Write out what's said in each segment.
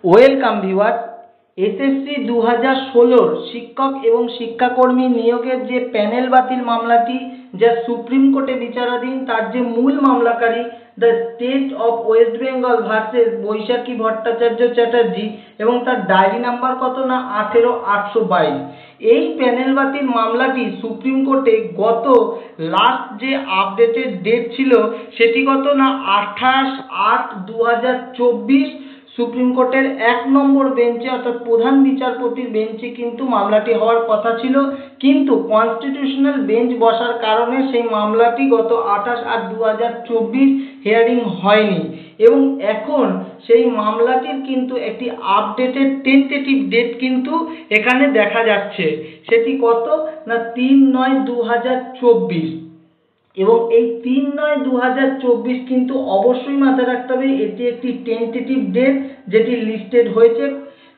Welcome viewers. SSC 2016 শিক্ষক এবং শিক্ষাকর্মী নিয়োগের যে প্যানেল বাতিল মামলাটি যা সুপ্রিম কোর্টে বিচারাধীন, তার যে মূল মামলাকারী the state of West Bengal versus Baishakhi Bhattacharya Chatterjee এবং তার ডায়েরি নাম্বার কত না 18822। এই প্যানেল বাতিল মামলাটি সুপ্রিম কোর্টে গত লাস্ট যে আপডেটেড ডেট ছিল সেটি কত না 28/8/2024 সুপ্রিম কোর্টের 1 নম্বর বেঞ্চে অর্থাৎ প্রধান বিচারপতির বেঞ্চে কিন্তু মামলাটি হওয়ার কথা ছিল, কিন্তু কনস্টিটিউশনাল বেঞ্চ বসার কারণে সেই মামলাটি গত 28/8/2024 হিয়ারিং হয়নি এবং এখন সেই মামলাটির কিন্তু একটি আপডেটেড টেন্টেটিভ ডেট কিন্তু এখানে দেখা যাচ্ছে। সেটি কত না 3/9/2024 এবং এই 3/9/2024 কিন্তু অবশ্যই মাথায় রাখতে হবে এটি একটি টেন্টেটিভ ডেট যেটি লিস্টেড হয়েছে।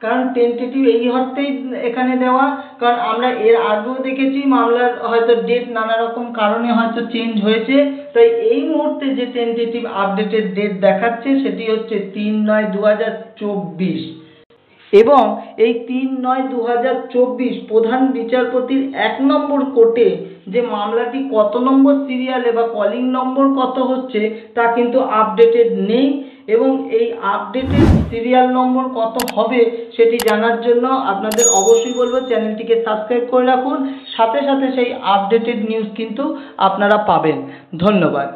কারণ টেন্টেটিভ এই অর্থেই এখানে দেওয়া, কারণ আমরা এর আগেও দেখেছি মামলার হয়তো ডেট নানা রকম কারণে হয়তো চেঞ্জ হয়েছে, তাই এই মুহূর্তে যে টেন্টেটিভ আপডেটেড ডেট দেখাচ্ছে সেটি হচ্ছে 3/9/2024 এবং এই 3/9/2024 প্রধান বিচারপতির 1 নম্বর কোর্টে যে মামলাটি কত নম্বর সিরিয়ালে বা কলিং নম্বর কত হচ্ছে তা কিন্তু আপডেটেড নেই এবং এই আপডেটেড সিরিয়াল নম্বর কত হবে সেটি জানার জন্য আপনাদের অবশ্যই বলবো চ্যানেলটিকে সাবস্ক্রাইব করে রাখুন, সাথে সাথে সেই আপডেটেড নিউজ কিন্তু আপনারা পাবেন। ধন্যবাদ।